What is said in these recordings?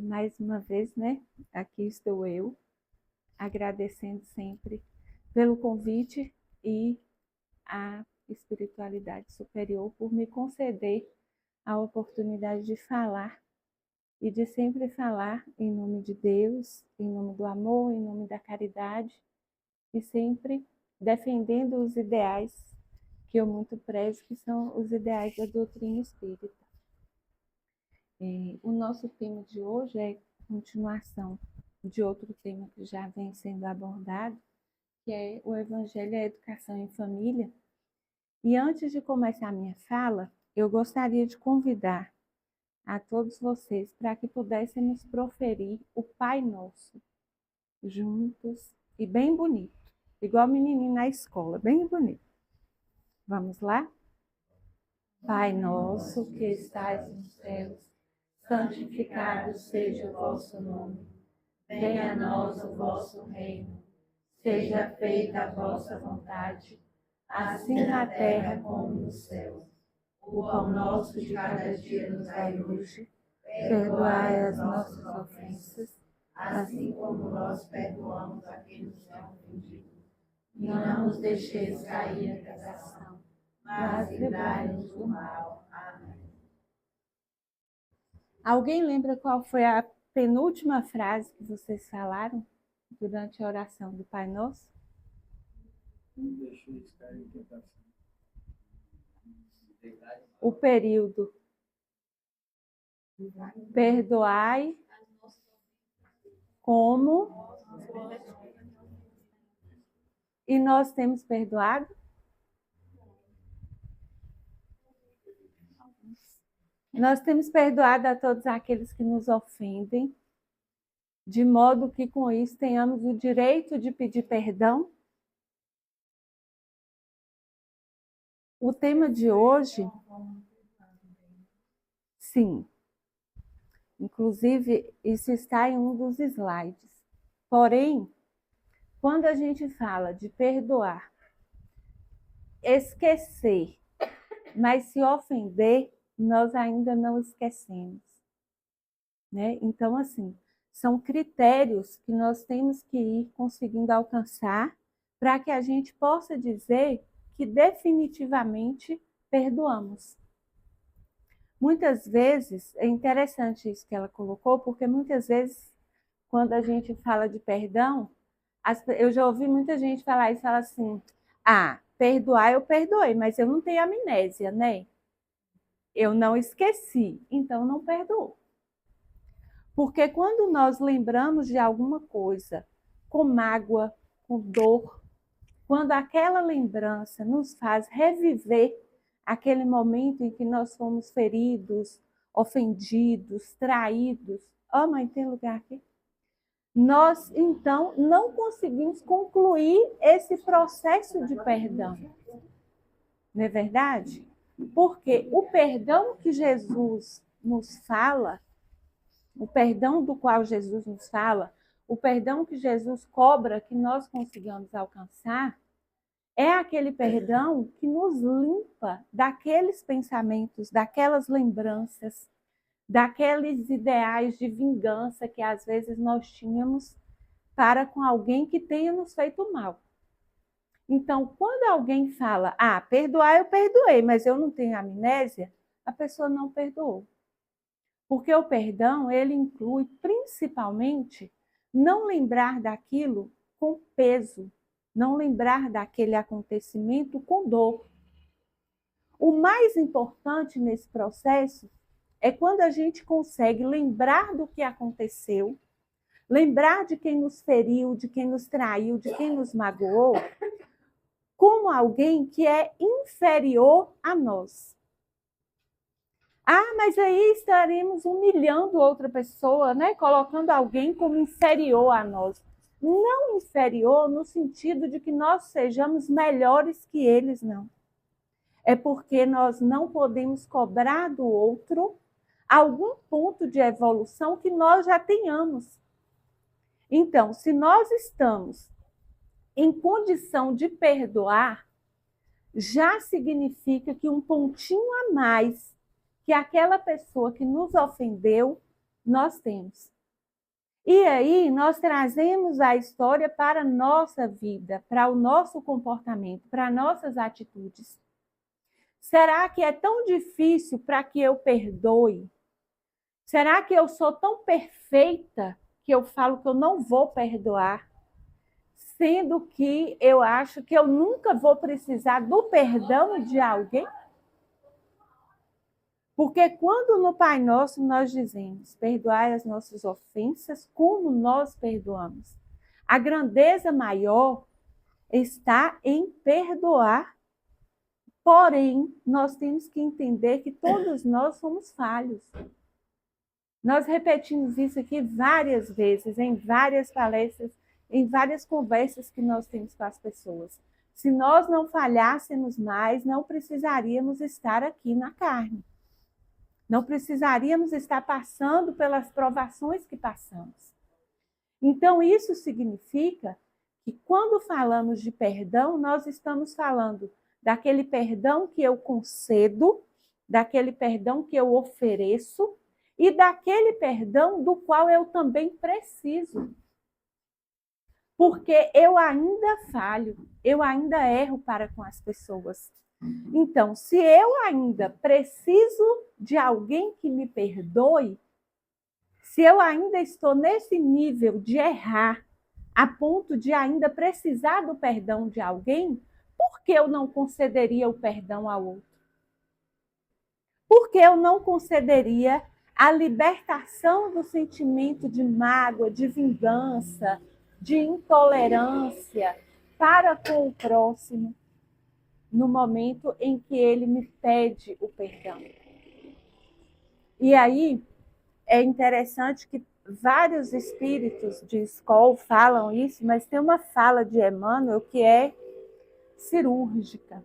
Mais uma vez, né? Aqui estou eu, agradecendo sempre pelo convite e a espiritualidade superior por me conceder a oportunidade de falar e de sempre falar em nome de Deus, em nome do amor, em nome da caridade e sempre defendendo os ideais que eu muito prezo, que são os ideais da doutrina espírita. O nosso tema de hoje é continuação de outro tema que já vem sendo abordado, que é o Evangelho e a Educação em Família. E antes de começar a minha fala, eu gostaria de convidar a todos vocês para que pudéssemos proferir o Pai Nosso juntos e bem bonito, igual menininho na escola, bem bonito. Vamos lá? Pai nosso que estais nos céus, santificado seja o vosso nome. Venha a nós o vosso reino. Seja feita a vossa vontade, assim na terra como nos céus. O pão nosso de cada dia nos dai hoje. Perdoai as nossas ofensas, assim como nós perdoamos a quem nos tem ofendido. E não nos deixeis cair em tentação, mas livrai-nos do mal. Amém. Alguém lembra qual foi a penúltima frase que vocês falaram durante a oração do Pai Nosso? Não deixeis cair em tentação. O período. Perdoai como e nós temos perdoado? Nós temos perdoado a todos aqueles que nos ofendem, de modo que com isso tenhamos o direito de pedir perdão. O tema de hoje, sim, inclusive isso está em um dos slides. Porém, quando a gente fala de perdoar, esquecer, mas se ofender, nós ainda não esquecemos, né? Então, assim, são critérios que nós temos que ir conseguindo alcançar para que a gente possa dizer que definitivamente perdoamos. Muitas vezes, é interessante isso que ela colocou, porque muitas vezes, quando a gente fala de perdão, eu já ouvi muita gente falar isso, fala assim, perdoar eu perdoei, mas eu não tenho amnésia, né? Eu não esqueci, então não perdoo. Porque quando nós lembramos de alguma coisa com mágoa, com dor, quando aquela lembrança nos faz reviver aquele momento em que nós fomos feridos, ofendidos, traídos. Mãe, tem lugar aqui? Nós, então, não conseguimos concluir esse processo de perdão. Não é verdade? Porque o perdão que Jesus nos fala, o perdão do qual Jesus nos fala, o perdão que Jesus cobra que nós consigamos alcançar, é aquele perdão que nos limpa daqueles pensamentos, daquelas lembranças, daqueles ideais de vingança que às vezes nós tínhamos para com alguém que tenha nos feito mal. Então, quando alguém fala, perdoar eu perdoei, mas eu não tenho amnésia, a pessoa não perdoou. Porque o perdão, ele inclui principalmente não lembrar daquilo com peso, não lembrar daquele acontecimento com dor. O mais importante nesse processo é quando a gente consegue lembrar do que aconteceu, lembrar de quem nos feriu, de quem nos traiu, de quem nos magoou, como alguém que é inferior a nós. Mas aí estaremos humilhando outra pessoa, né? Colocando alguém como inferior a nós. Não inferior no sentido de que nós sejamos melhores que eles, não. É porque nós não podemos cobrar do outro algum ponto de evolução que nós já tenhamos. Então, se nós estamos em condição de perdoar, já significa que um pontinho a mais que aquela pessoa que nos ofendeu nós temos. E aí nós trazemos a história para a nossa vida, para o nosso comportamento, para nossas atitudes. Será que é tão difícil para que eu perdoe? Será que eu sou tão perfeita que eu falo que eu não vou perdoar? Sendo que eu acho que eu nunca vou precisar do perdão de alguém? Porque quando no Pai Nosso nós dizemos, perdoai as nossas ofensas como nós perdoamos, a grandeza maior está em perdoar. Porém, nós temos que entender que todos nós somos falhos. Nós repetimos isso aqui várias vezes, em várias palestras, em várias conversas que nós temos com as pessoas. Se nós não falhássemos mais, não precisaríamos estar aqui na carne. Não precisaríamos estar passando pelas provações que passamos. Então, isso significa que quando falamos de perdão, nós estamos falando daquele perdão que eu concedo, daquele perdão que eu ofereço e daquele perdão do qual eu também preciso. Porque eu ainda falho, eu ainda erro para com as pessoas. Então, se eu ainda preciso de alguém que me perdoe, se eu ainda estou nesse nível de errar, a ponto de ainda precisar do perdão de alguém, por que eu não concederia o perdão ao outro? Por que eu não concederia a libertação do sentimento de mágoa, de vingança, de intolerância para com o próximo, no momento em que ele me pede o perdão? E aí é interessante que vários espíritos de escola falam isso, mas tem uma fala de Emmanuel que é cirúrgica.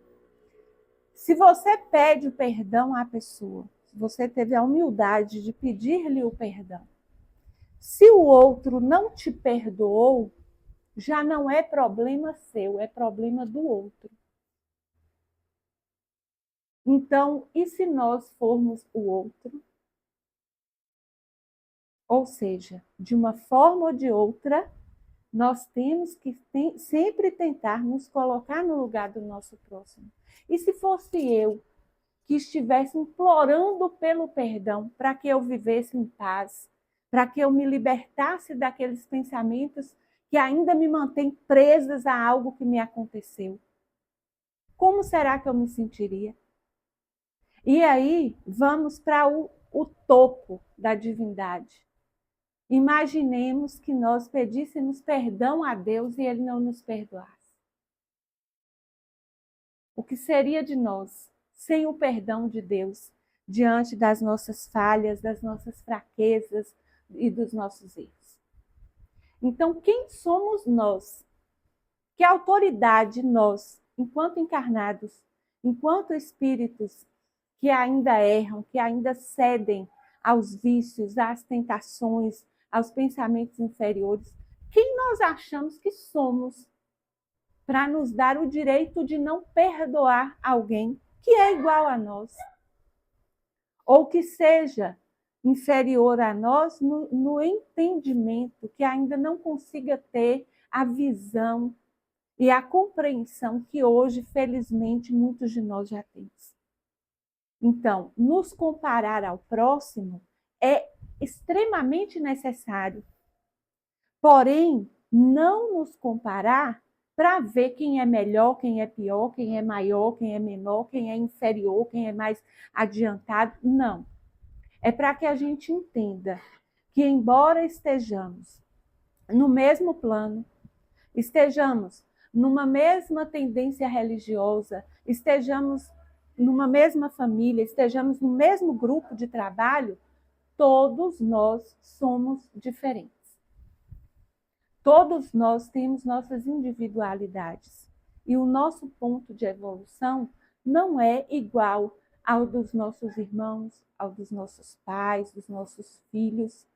Se você pede o perdão à pessoa, se você teve a humildade de pedir-lhe o perdão, se o outro não te perdoou, já não é problema seu, é problema do outro. Então, e se nós formos o outro? Ou seja, de uma forma ou de outra, nós temos que sempre tentar nos colocar no lugar do nosso próximo. E se fosse eu que estivesse implorando pelo perdão para que eu vivesse em paz, para que eu me libertasse daqueles pensamentos que ainda me mantêm presas a algo que me aconteceu, como será que eu me sentiria? E aí vamos para o topo da divindade. Imaginemos que nós pedíssemos perdão a Deus e Ele não nos perdoasse. O que seria de nós sem o perdão de Deus diante das nossas falhas, das nossas fraquezas e dos nossos erros? Então, quem somos nós? Que autoridade nós, enquanto encarnados, enquanto espíritos que ainda erram, que ainda cedem aos vícios, às tentações, aos pensamentos inferiores, quem nós achamos que somos para nos dar o direito de não perdoar alguém que é igual a nós? Ou que seja inferior a nós no entendimento, que ainda não consiga ter a visão e a compreensão que hoje, felizmente, muitos de nós já temos. Então, nos comparar ao próximo é extremamente necessário. Porém, não nos comparar para ver quem é melhor, quem é pior, quem é maior, quem é menor, quem é inferior, quem é mais adiantado. Não. É para que a gente entenda que, embora estejamos no mesmo plano, estejamos numa mesma tendência religiosa, estejamos numa mesma família, estejamos no mesmo grupo de trabalho, todos nós somos diferentes. Todos nós temos nossas individualidades. E o nosso ponto de evolução não é igual ao dos nossos irmãos, ao dos nossos pais, dos nossos filhos,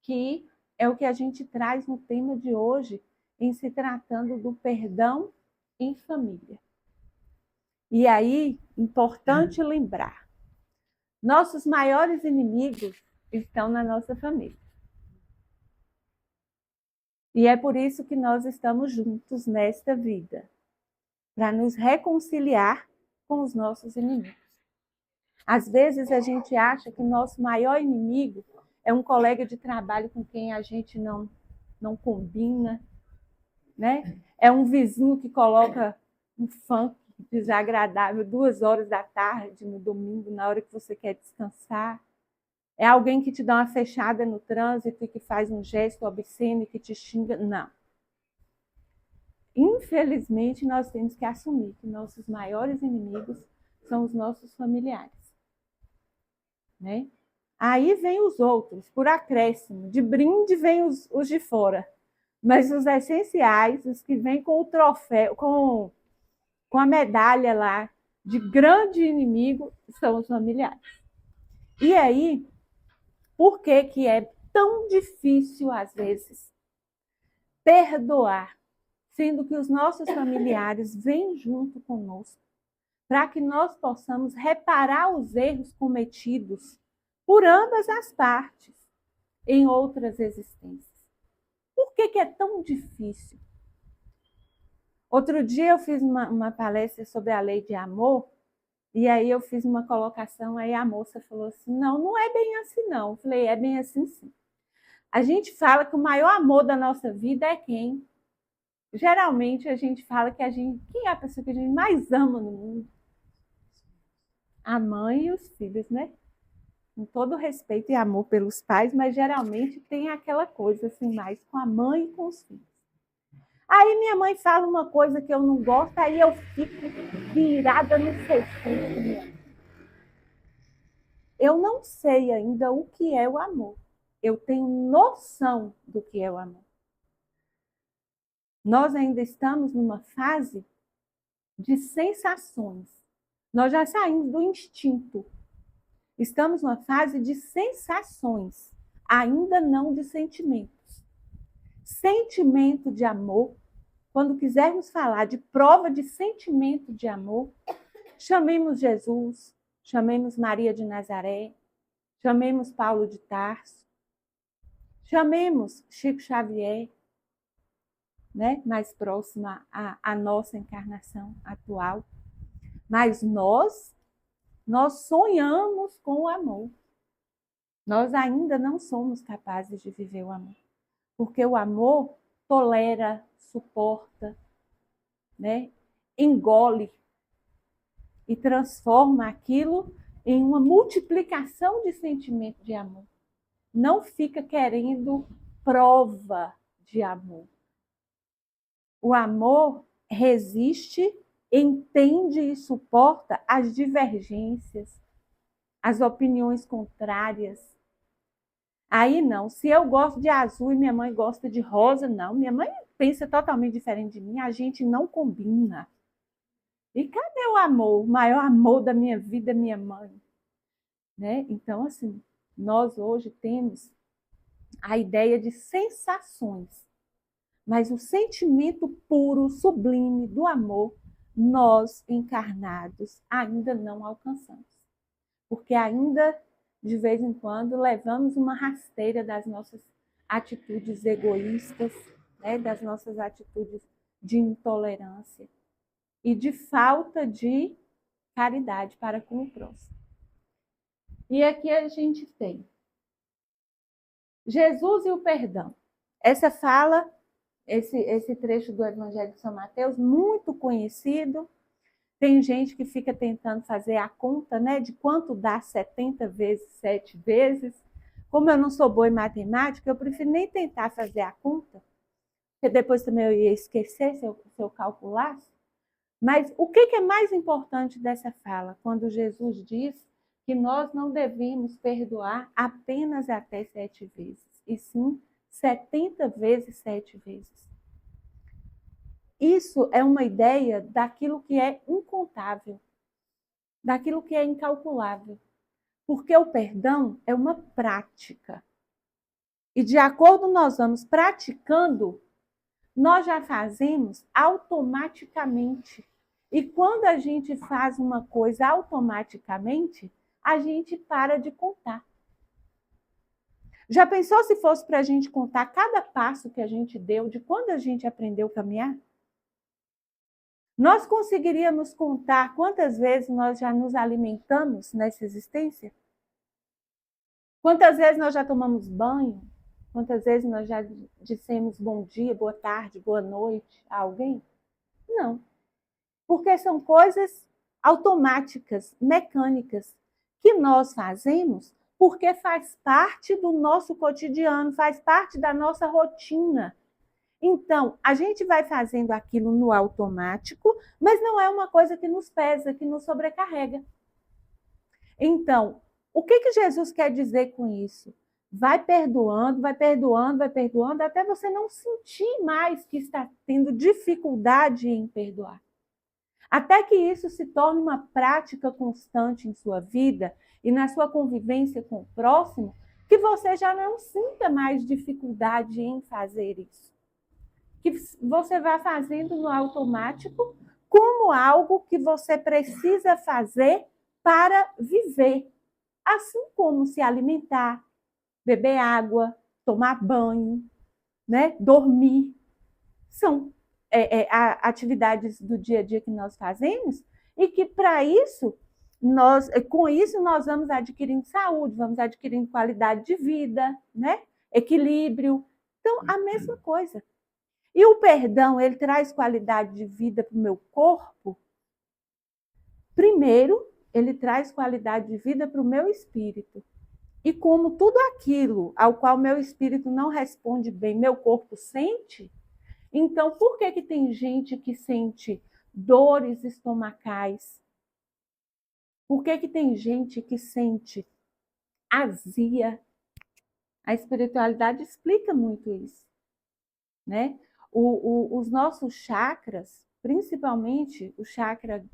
que é o que a gente traz no tema de hoje, em se tratando do perdão em família. E aí, importante lembrar, nossos maiores inimigos estão na nossa família. E é por isso que nós estamos juntos nesta vida, para nos reconciliar com os nossos inimigos. Às vezes a gente acha que o nosso maior inimigo é um colega de trabalho com quem a gente não combina, né? É um vizinho que coloca um funk desagradável 2 horas da tarde no domingo, na hora que você quer descansar. É alguém que te dá uma fechada no trânsito e que faz um gesto obsceno e que te xinga. Não. Infelizmente, nós temos que assumir que nossos maiores inimigos são os nossos familiares. Né? Aí vem os outros, por acréscimo. De brinde vem os de fora. Mas os essenciais, os que vêm com o troféu, com a medalha lá de grande inimigo, são os familiares. E aí, por que que é tão difícil, às vezes, perdoar, sendo que os nossos familiares vêm junto conosco, para que nós possamos reparar os erros cometidos por ambas as partes em outras existências? Por que que é tão difícil? Outro dia eu fiz uma palestra sobre a lei de amor, e aí eu fiz uma colocação, aí a moça falou assim, não é bem assim não. Eu falei, é bem assim sim. A gente fala que o maior amor da nossa vida é quem? Geralmente a gente fala que quem é a pessoa que a gente mais ama no mundo? A mãe e os filhos, né? Com todo respeito e amor pelos pais, mas geralmente tem aquela coisa assim, mais com a mãe e com os filhos. Aí minha mãe fala uma coisa que eu não gosto, aí eu fico virada no cesto. Eu não sei ainda o que é o amor. Eu tenho noção do que é o amor. Nós ainda estamos numa fase de sensações. Nós já saímos do instinto. Estamos numa fase de sensações, ainda não de sentimentos. Sentimento de amor, quando quisermos falar de prova de sentimento de amor, chamemos Jesus, chamemos Maria de Nazaré, chamemos Paulo de Tarso, chamemos Chico Xavier, né? Mais próxima à nossa encarnação atual. Mas nós sonhamos com o amor. Nós ainda não somos capazes de viver o amor. Porque o amor tolera, suporta, né? Engole e transforma aquilo em uma multiplicação de sentimento de amor. Não fica querendo prova de amor. O amor resiste, entende e suporta as divergências, as opiniões contrárias. Aí não, se eu gosto de azul e minha mãe gosta de rosa, não, minha mãe pensa totalmente diferente de mim, a gente não combina. E cadê o amor? O maior amor da minha vida é minha mãe. Né? Então, assim, nós hoje temos a ideia de sensações, mas o sentimento puro, sublime do amor, nós encarnados ainda não alcançamos. Porque ainda, de vez em quando, levamos uma rasteira das nossas atitudes egoístas, né? Das nossas atitudes de intolerância e de falta de caridade para com o próximo. E aqui a gente tem Jesus e o perdão. Essa fala, esse trecho do Evangelho de São Mateus, muito conhecido. Tem gente que fica tentando fazer a conta, né, de quanto dá 70 vezes 7 vezes. Como eu não sou boa em matemática, eu prefiro nem tentar fazer a conta, porque depois também eu ia esquecer se eu calculasse. Mas o que é mais importante dessa fala? Quando Jesus diz que nós não devemos perdoar apenas até 7 vezes, e sim 70 vezes 7 vezes. Isso é uma ideia daquilo que é incontável, daquilo que é incalculável. Porque o perdão é uma prática. E de acordo nós vamos praticando, nós já fazemos automaticamente. E quando a gente faz uma coisa automaticamente, a gente para de contar. Já pensou se fosse para a gente contar cada passo que a gente deu de quando a gente aprendeu a caminhar? Nós conseguiríamos contar quantas vezes nós já nos alimentamos nessa existência? Quantas vezes nós já tomamos banho? Quantas vezes nós já dissemos bom dia, boa tarde, boa noite a alguém? Não. Porque são coisas automáticas, mecânicas, que nós fazemos porque faz parte do nosso cotidiano, faz parte da nossa rotina. Então, a gente vai fazendo aquilo no automático, mas não é uma coisa que nos pesa, que nos sobrecarrega. Então, o que Jesus quer dizer com isso? Vai perdoando, vai perdoando, vai perdoando, até você não sentir mais que está tendo dificuldade em perdoar. Até que isso se torne uma prática constante em sua vida e na sua convivência com o próximo, que você já não sinta mais dificuldade em fazer isso. Que você vá fazendo no automático como algo que você precisa fazer para viver. Assim como se alimentar, beber água, tomar banho, né? Dormir. São atividades do dia a dia que nós fazemos e que, para isso, com isso, nós vamos adquirindo saúde, vamos adquirindo qualidade de vida, né? Equilíbrio. Então, a mesma coisa. E o perdão, ele traz qualidade de vida para o meu corpo? Primeiro, ele traz qualidade de vida para o meu espírito. E como tudo aquilo ao qual meu espírito não responde bem, meu corpo sente, então por que tem gente que sente dores estomacais? Por que tem gente que sente azia? A espiritualidade explica muito isso, né? Os nossos chakras, principalmente o chakra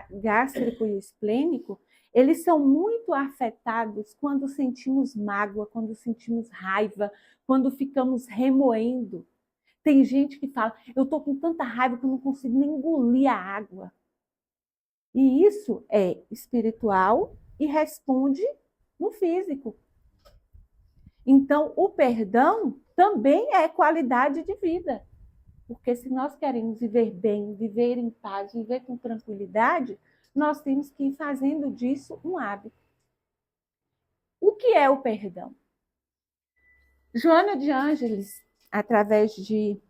gástrico e o esplênico, eles são muito afetados quando sentimos mágoa, quando sentimos raiva, quando ficamos remoendo. Tem gente que fala, eu estou com tanta raiva que eu não consigo nem engolir a água. E isso é espiritual e responde no físico. Então, o perdão também é qualidade de vida. Porque se nós queremos viver bem, viver em paz, viver com tranquilidade, nós temos que ir fazendo disso um hábito. O que é o perdão? Joana de Ângeles, através de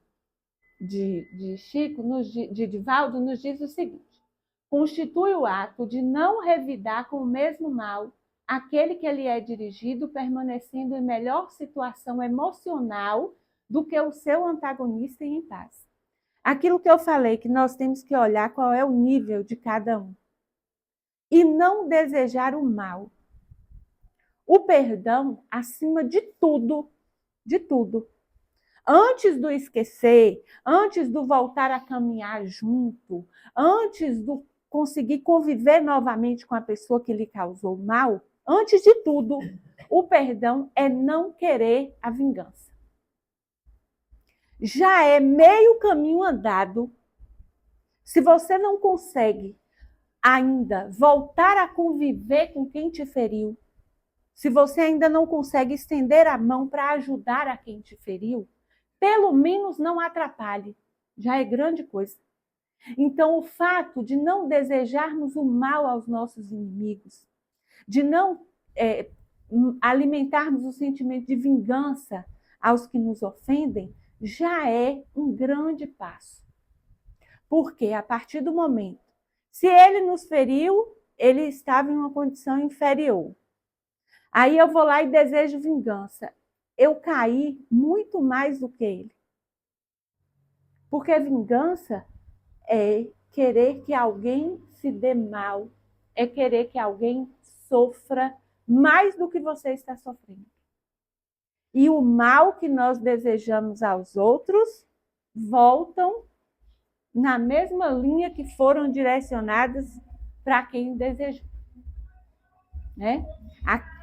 Chico, de Divaldo, nos diz o seguinte: constitui o ato de não revidar com o mesmo mal aquele que lhe é dirigido, permanecendo em melhor situação emocional do que o seu antagonista e em paz. Aquilo que eu falei, que nós temos que olhar qual é o nível de cada um. E não desejar o mal. O perdão, acima de tudo, antes do esquecer, antes do voltar a caminhar junto, antes do conseguir conviver novamente com a pessoa que lhe causou mal, antes de tudo, o perdão é não querer a vingança. Já é meio caminho andado. Se você não consegue ainda voltar a conviver com quem te feriu, se você ainda não consegue estender a mão para ajudar a quem te feriu, pelo menos não atrapalhe. Já é grande coisa. Então, o fato de não desejarmos o mal aos nossos inimigos, de não alimentarmos o sentimento de vingança aos que nos ofendem, já é um grande passo. Porque a partir do momento, se ele nos feriu, ele estava em uma condição inferior. Aí eu vou lá e desejo vingança. Eu caí muito mais do que ele. Porque vingança é querer que alguém se dê mal, é querer que alguém sofra mais do que você está sofrendo. E o mal que nós desejamos aos outros voltam na mesma linha que foram direcionadas para quem desejou. Né?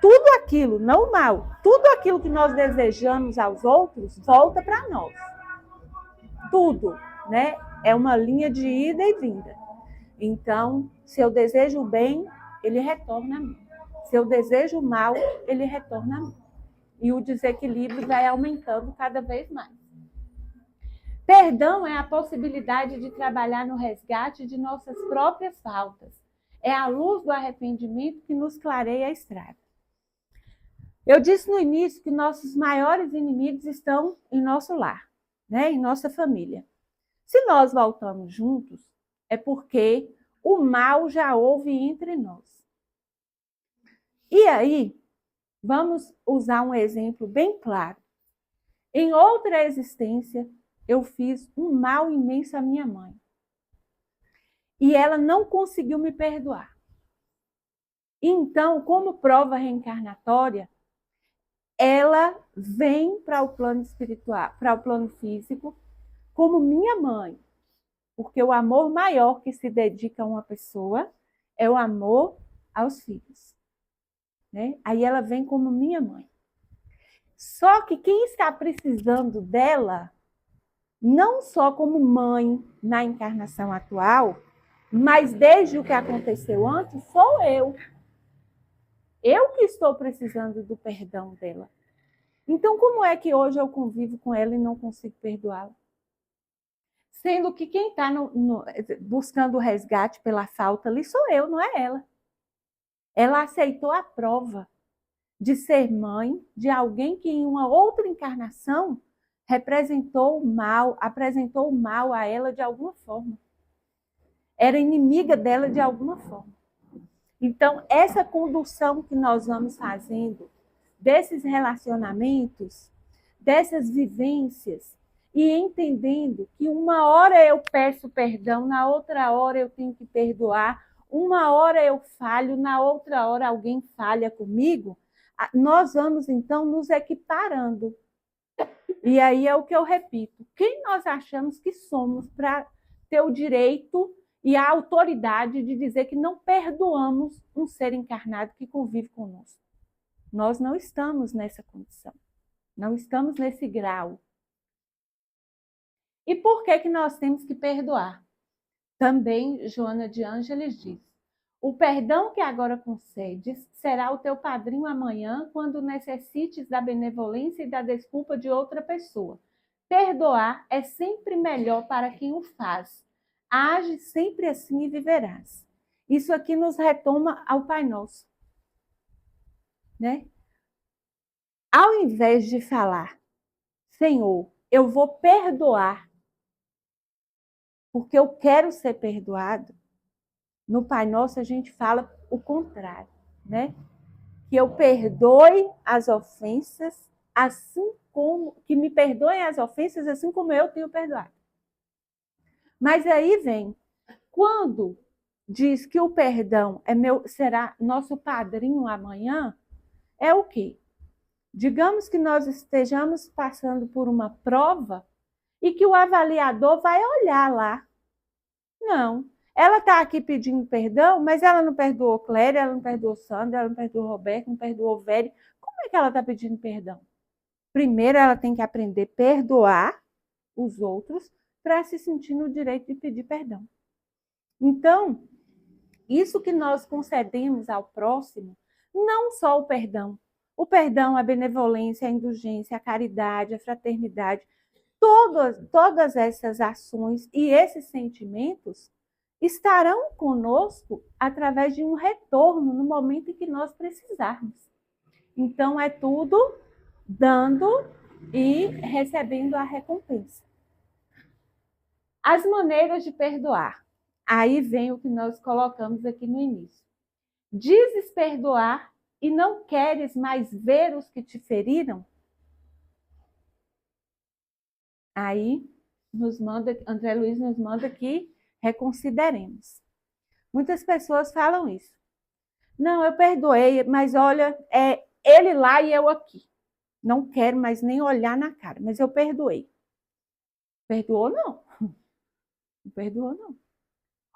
Tudo aquilo, não o mal, tudo aquilo que nós desejamos aos outros volta para nós. Tudo, né? É uma linha de ida e vinda. Então, se eu desejo o bem, ele retorna a mim. Se eu desejo o mal, ele retorna a mim. e o desequilíbrio vai aumentando cada vez mais. Perdão é a possibilidade de trabalhar no resgate de nossas próprias faltas. É a luz do arrependimento que nos clareia a estrada. Eu disse no início que nossos maiores inimigos estão em nosso lar, né? Em nossa família. Se nós voltamos juntos, é porque o mal já houve entre nós. E aí, vamos usar um exemplo bem claro. Em outra existência, eu fiz um mal imenso à minha mãe. E ela não conseguiu me perdoar. Então, como prova reencarnatória, ela vem para o plano espiritual, para o plano físico, como minha mãe. Porque o amor maior que se dedica a uma pessoa é o amor aos filhos. Né? Aí ela vem como minha mãe. Só que quem está precisando dela, não só como mãe na encarnação atual, mas desde o que aconteceu antes, sou eu. Eu que estou precisando do perdão dela. Então, como é que hoje eu convivo com ela e não consigo perdoá-la? Sendo que quem está buscando o resgate pela falta ali sou eu, não é ela. Ela aceitou a prova de ser mãe de alguém que em uma outra encarnação representou o mal, apresentou o mal a ela de alguma forma. Era inimiga dela de alguma forma. Então, essa condução que nós vamos fazendo desses relacionamentos, dessas vivências, e entendendo que uma hora eu peço perdão, na outra hora eu tenho que perdoar, uma hora eu falho, na outra hora alguém falha comigo, nós vamos então nos equiparando. E aí é o que eu repito: quem nós achamos que somos para ter o direito e a autoridade de dizer que não perdoamos um ser encarnado que convive conosco? Nós não estamos nessa condição, não estamos nesse grau. E por que nós temos que perdoar? Também Joana de Ângeles diz: o perdão que agora concedes será o teu padrinho amanhã, quando necessites da benevolência e da desculpa de outra pessoa. Perdoar é sempre melhor para quem o faz. Age sempre assim e viverás. Isso aqui nos retoma ao Pai Nosso. Né? Ao invés de falar, Senhor, eu vou perdoar, porque eu quero ser perdoado, no Pai Nosso a gente fala o contrário, né? Que eu perdoe as ofensas, assim como que me perdoem as ofensas, assim como eu tenho perdoado. Mas aí vem, quando diz que o perdão será nosso padrinho amanhã, é o quê? Digamos que nós estejamos passando por uma prova e que o avaliador vai olhar lá. Não. Ela está aqui pedindo perdão, mas ela não perdoou Cléria, ela não perdoou Sandra, ela não perdoou Roberto, não perdoou Velho. Como é que ela está pedindo perdão? Primeiro, ela tem que aprender a perdoar os outros para se sentir no direito de pedir perdão. Então, isso que nós concedemos ao próximo, não só o perdão, a benevolência, a indulgência, a caridade, a fraternidade, todas essas ações e esses sentimentos estarão conosco através de um retorno no momento em que nós precisarmos. Então, é tudo dando e recebendo a recompensa. As maneiras de perdoar. Aí vem o que nós colocamos aqui no início. Dizes perdoar e não queres mais ver os que te feriram? Aí André Luiz nos manda que reconsideremos. Muitas pessoas falam isso. Não, eu perdoei, mas olha, é ele lá e eu aqui. Não quero mais nem olhar na cara, mas eu perdoei. Perdoou, não. Não perdoou, não.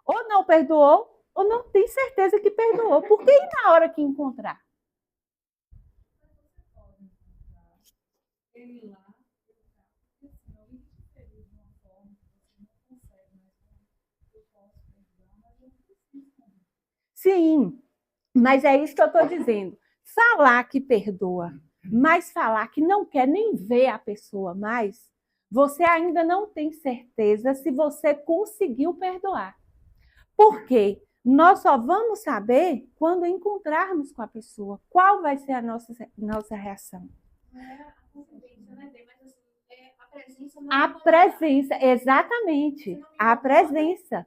Ou não perdoou, ou não tem certeza que perdoou. Por que ir na hora que encontrar? Ele lá, sim, mas é isso que eu estou dizendo. Falar que perdoa, mas falar que não quer nem ver a pessoa mais, você ainda não tem certeza se você conseguiu perdoar. Por quê? Nós só vamos saber quando encontrarmos com a pessoa. Qual vai ser a nossa reação? Não é a consciência, né, mas assim, a presença não A presença, exatamente. A presença.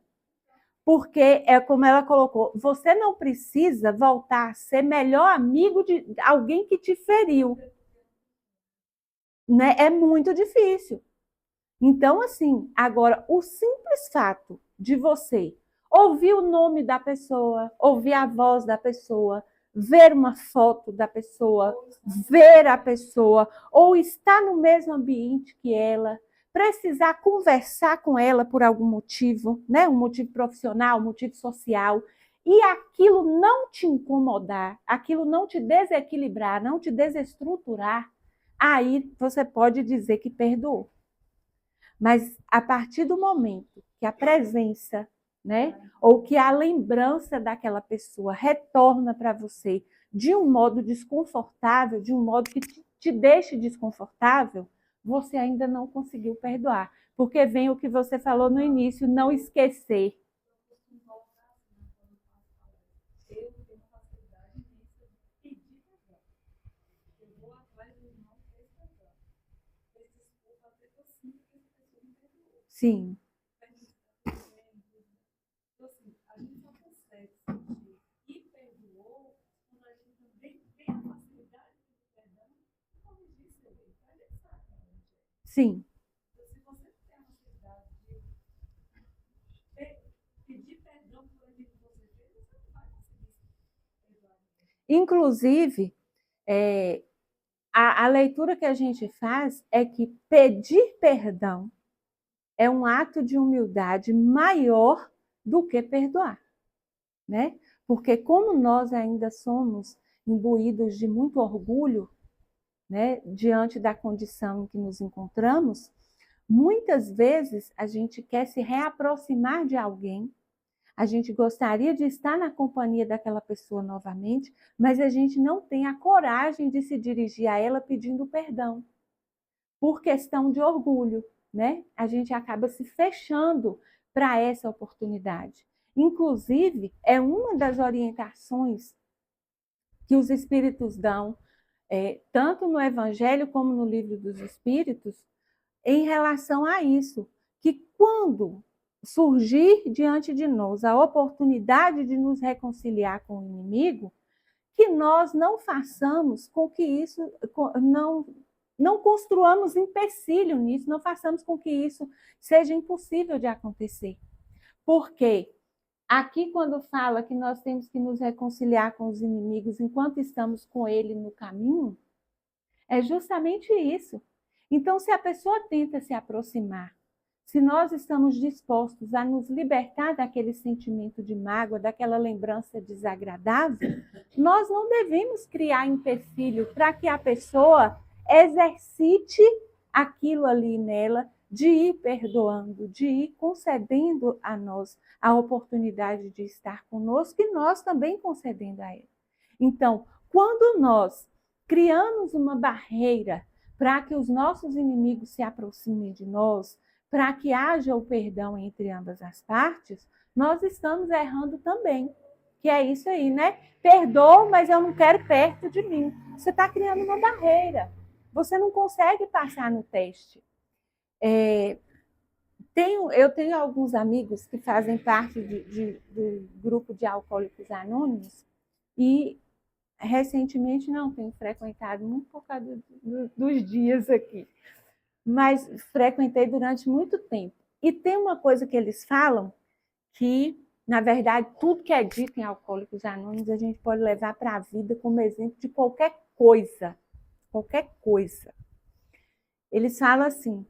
Porque é como ela colocou, você não precisa voltar a ser melhor amigo de alguém que te feriu. Né? É muito difícil. Então, assim, agora, o simples fato de você ouvir o nome da pessoa, ouvir a voz da pessoa, ver uma foto da pessoa, ver a pessoa, ou estar no mesmo ambiente que ela, precisar conversar com ela por algum motivo, né? Um motivo profissional, um motivo social, e aquilo não te incomodar, aquilo não te desequilibrar, não te desestruturar, aí você pode dizer que perdoou. Mas a partir do momento que a presença, né, ou que a lembrança daquela pessoa retorna para você de um modo desconfortável, de um modo que te deixe desconfortável, você ainda não conseguiu perdoar. Porque vem o que você falou no início, não esquecer. Sim. Sim. Inclusive, a leitura que a gente faz é que pedir perdão é um ato de humildade maior do que perdoar, né? Porque como nós ainda somos imbuídos de muito orgulho, né, diante da condição em que nos encontramos, muitas vezes a gente quer se reaproximar de alguém, a gente gostaria de estar na companhia daquela pessoa novamente, mas a gente não tem a coragem de se dirigir a ela pedindo perdão, por questão de orgulho, né? A gente acaba se fechando para essa oportunidade. Inclusive, é uma das orientações que os espíritos dão, tanto no Evangelho como no Livro dos Espíritos, em relação a isso, que quando surgir diante de nós a oportunidade de nos reconciliar com o inimigo, que nós não façamos com que isso, não construamos empecilho nisso, não façamos com que isso seja impossível de acontecer. Porque aqui, quando fala que nós temos que nos reconciliar com os inimigos enquanto estamos com ele no caminho, é justamente isso. Então, se a pessoa tenta se aproximar, se nós estamos dispostos a nos libertar daquele sentimento de mágoa, daquela lembrança desagradável, nós não devemos criar empecilho para que a pessoa exercite aquilo ali nela, de ir perdoando, de ir concedendo a nós a oportunidade de estar conosco e nós também concedendo a ela. Então, quando nós criamos uma barreira para que os nossos inimigos se aproximem de nós, para que haja o perdão entre ambas as partes, nós estamos errando também. Que é isso aí, né? Perdoo, mas eu não quero perto de mim. Você está criando uma barreira. Você não consegue passar no teste. Eu tenho alguns amigos que fazem parte do grupo de Alcoólicos Anônimos e recentemente não tenho frequentado muito por causa dos dias aqui, mas frequentei durante muito tempo. E tem uma coisa que eles falam que, na verdade, tudo que é dito em Alcoólicos Anônimos a gente pode levar para a vida como exemplo de qualquer coisa. Qualquer coisa. Eles falam assim,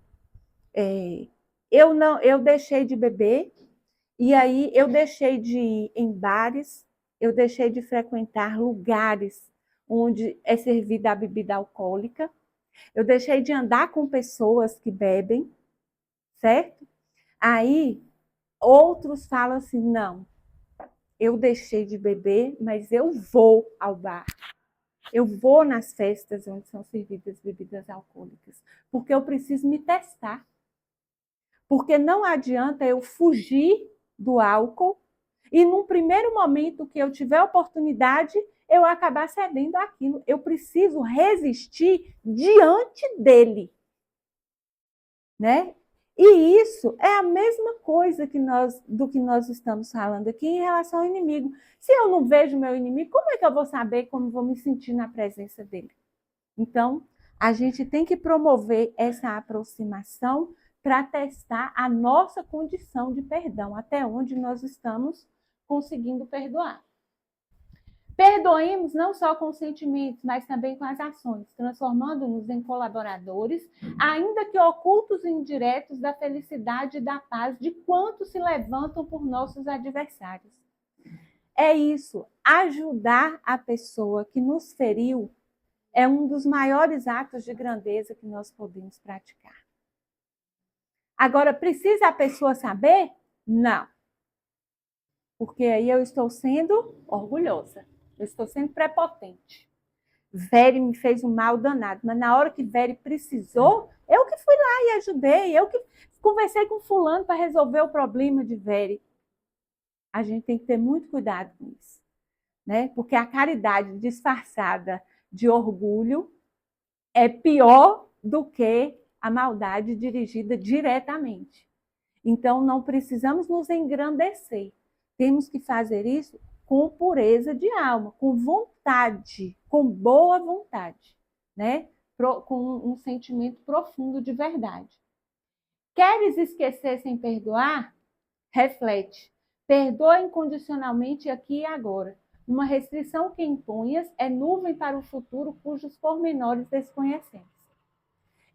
eu deixei de beber, e aí eu deixei de ir em bares, eu deixei de frequentar lugares onde é servida a bebida alcoólica, eu deixei de andar com pessoas que bebem, certo? Aí outros falam assim, não, eu deixei de beber, mas eu vou ao bar. Eu vou nas festas onde são servidas bebidas alcoólicas, porque eu preciso me testar. Porque não adianta eu fugir do álcool e, num primeiro momento que eu tiver oportunidade, eu acabar cedendo àquilo. Eu preciso resistir diante dele, né? E isso é a mesma coisa do que nós estamos falando aqui em relação ao inimigo. Se eu não vejo meu inimigo, como é que eu vou saber como vou me sentir na presença dele? Então, a gente tem que promover essa aproximação para testar a nossa condição de perdão, até onde nós estamos conseguindo perdoar. Perdoemos não só com os sentimentos, mas também com as ações, transformando-nos em colaboradores, ainda que ocultos e indiretos, da felicidade e da paz de quantos se levantam por nossos adversários. É isso, ajudar a pessoa que nos feriu é um dos maiores atos de grandeza que nós podemos praticar. Agora, precisa a pessoa saber? Não. Porque aí eu estou sendo orgulhosa. Eu estou sendo prepotente. Vere me fez um mal danado, mas na hora que Vere precisou, eu que fui lá e ajudei, eu que conversei com fulano para resolver o problema de Vere. A gente tem que ter muito cuidado com isso, né? Porque a caridade disfarçada de orgulho é pior do que a maldade dirigida diretamente. Então, não precisamos nos engrandecer. Temos que fazer isso com pureza de alma, com vontade, com boa vontade, né? Com um sentimento profundo de verdade. Queres esquecer sem perdoar? Reflete. Perdoa incondicionalmente aqui e agora. Uma restrição que imponhas é nuvem para o futuro cujos pormenores desconhecemos.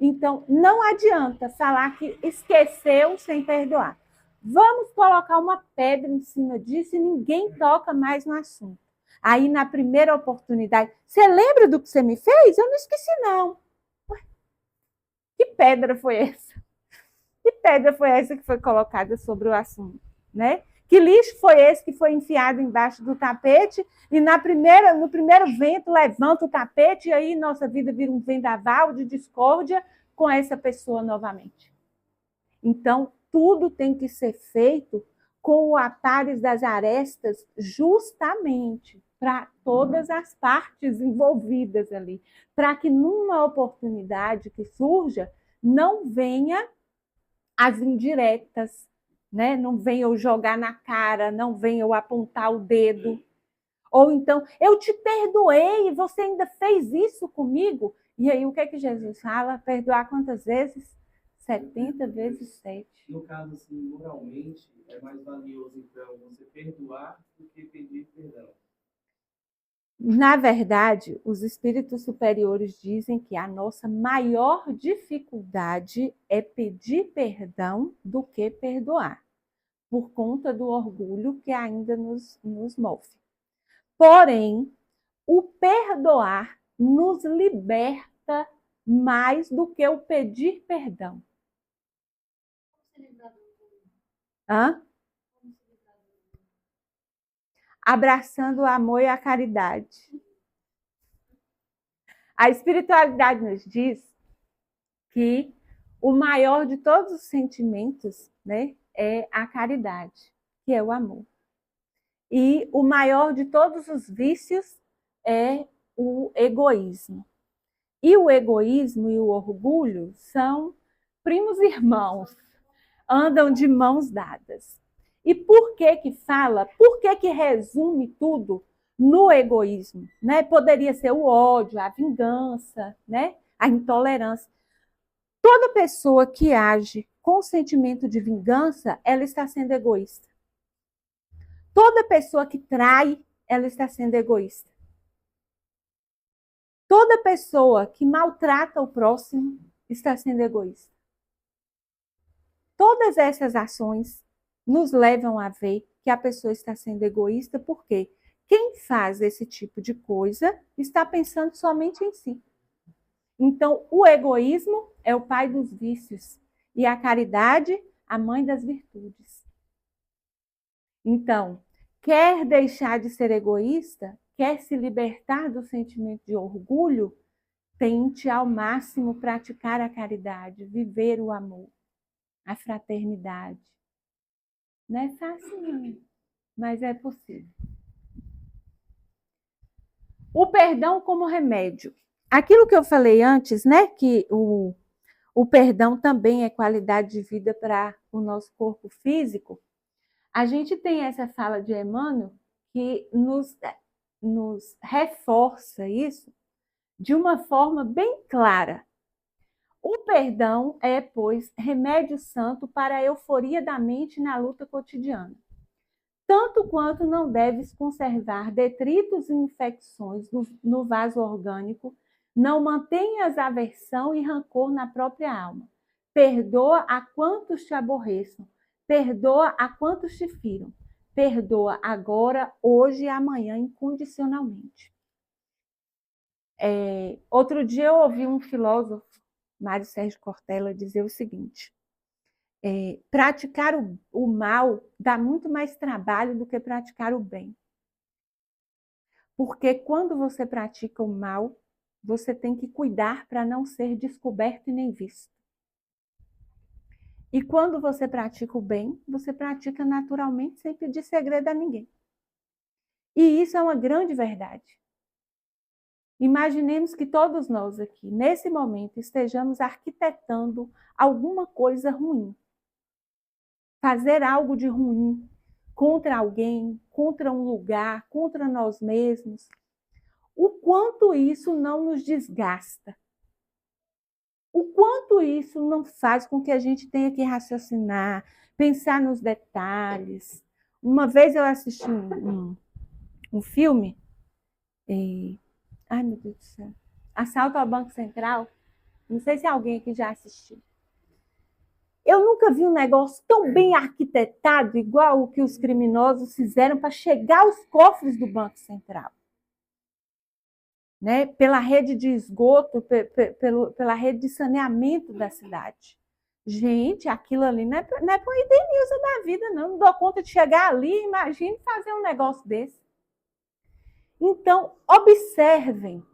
Então, não adianta falar que esqueceu sem perdoar. Vamos colocar uma pedra em cima disso e ninguém toca mais no assunto. Aí, na primeira oportunidade, você lembra do que você me fez? Eu não esqueci, não. Ué, que pedra foi essa? Que pedra foi essa que foi colocada sobre o assunto, né? Que lixo foi esse que foi enfiado embaixo do tapete e no primeiro vento levanta o tapete e aí nossa vida vira um vendaval de discórdia com essa pessoa novamente. Então, tudo tem que ser feito com o apares das arestas justamente para todas as partes envolvidas ali, para que numa oportunidade que surja, não venha as indiretas, né? Não venha eu jogar na cara, não venha eu apontar o dedo. Ou então, eu te perdoei e você ainda fez isso comigo? E aí, o que é que Jesus fala? Perdoar quantas vezes? 70 vezes 7. No caso, assim, moralmente, é mais valioso, então, você perdoar do que pedir perdão. Na verdade, os espíritos superiores dizem que a nossa maior dificuldade é pedir perdão do que perdoar, por conta do orgulho que ainda nos move. Porém, o perdoar nos liberta mais do que o pedir perdão. Hã? Abraçando o amor e a caridade. A espiritualidade nos diz que o maior de todos os sentimentos, né, é a caridade, que é o amor. E o maior de todos os vícios é o egoísmo. E o egoísmo e o orgulho são primos irmãos, andam de mãos dadas. E por que que fala? Por que que resume tudo no egoísmo? Né? Poderia ser o ódio, a vingança, né? A intolerância. Toda pessoa que age com sentimento de vingança, ela está sendo egoísta. Toda pessoa que trai, ela está sendo egoísta. Toda pessoa que maltrata o próximo está sendo egoísta. Todas essas ações nos levam a ver que a pessoa está sendo egoísta, porque quem faz esse tipo de coisa está pensando somente em si. Então, o egoísmo é o pai dos vícios e a caridade, a mãe das virtudes. Então, quer deixar de ser egoísta? quer se libertar do sentimento de orgulho, tente ao máximo praticar a caridade, viver o amor, a fraternidade. Não é fácil, não, mas é possível. O perdão como remédio. Aquilo que eu falei antes, né, que o perdão também é qualidade de vida para o nosso corpo físico. A gente tem essa fala de Emmanuel que nos reforça isso de uma forma bem clara. O perdão é, pois, remédio santo para a euforia da mente na luta cotidiana. Tanto quanto não deves conservar detritos e infecções no vaso orgânico, não mantenhas aversão e rancor na própria alma. Perdoa a quantos te aborreçam, perdoa a quantos te firam. Perdoa agora, hoje e amanhã, incondicionalmente. Outro dia eu ouvi um filósofo, Mário Sérgio Cortella, dizer o seguinte: praticar o mal dá muito mais trabalho do que praticar o bem. Porque quando você pratica o mal, você tem que cuidar para não ser descoberto e nem visto. E quando você pratica o bem, você pratica naturalmente, sem pedir segredo a ninguém. E isso é uma grande verdade. Imaginemos que todos nós aqui, nesse momento, estejamos arquitetando alguma coisa ruim. Fazer algo de ruim contra alguém, contra um lugar, contra nós mesmos. O quanto isso não nos desgasta. O quanto isso não faz com que a gente tenha que raciocinar, pensar nos detalhes. Uma vez eu assisti um filme, ai meu Deus do céu, Assalto ao Banco Central. Não sei se alguém aqui já assistiu. Eu nunca vi um negócio tão bem arquitetado, igual o que os criminosos fizeram para chegar aos cofres do Banco Central. Né? Pela rede de esgoto, pela rede de saneamento da cidade. Gente, aquilo ali não é para uma Edenilza da vida, não. Não dou conta de chegar ali, imagine fazer um negócio desse. Então, observem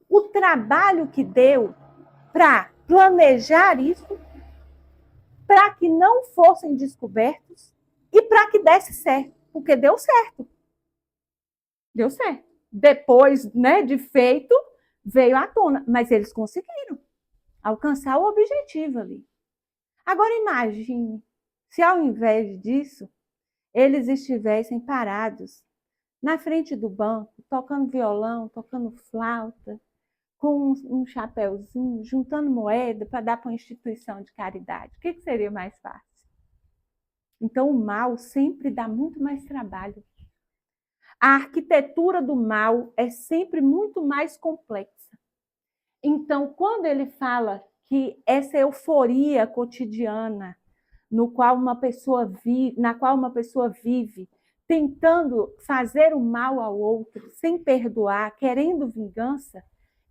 o trabalho que deu para planejar isso, para que não fossem descobertos e para que desse certo, porque deu certo. Deu certo. Depois, né, de feito, veio à tona, mas eles conseguiram alcançar o objetivo ali. Agora imagine, se ao invés disso, eles estivessem parados na frente do banco, tocando violão, tocando flauta, com um chapéuzinho, juntando moeda para dar para uma instituição de caridade. O que seria mais fácil? Então, o mal sempre dá muito mais trabalho. A arquitetura do mal é sempre muito mais complexa. Então, quando ele fala que essa euforia cotidiana na qual uma pessoa vive, tentando fazer o mal ao outro, sem perdoar, querendo vingança,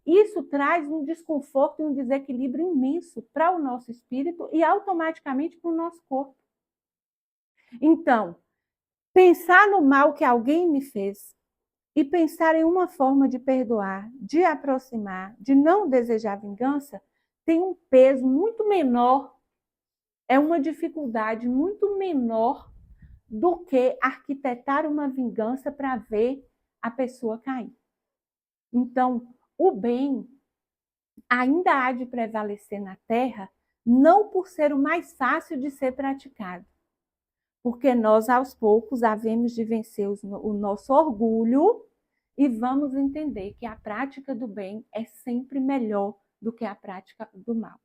isso traz um desconforto e um desequilíbrio imenso para o nosso espírito e automaticamente para o nosso corpo. Então, pensar no mal que alguém me fez e pensar em uma forma de perdoar, de aproximar, de não desejar vingança, tem um peso muito menor, é uma dificuldade muito menor do que arquitetar uma vingança para ver a pessoa cair. Então, o bem ainda há de prevalecer na Terra, não por ser o mais fácil de ser praticado, porque nós, aos poucos, havemos de vencer o nosso orgulho e vamos entender que a prática do bem é sempre melhor do que a prática do mal.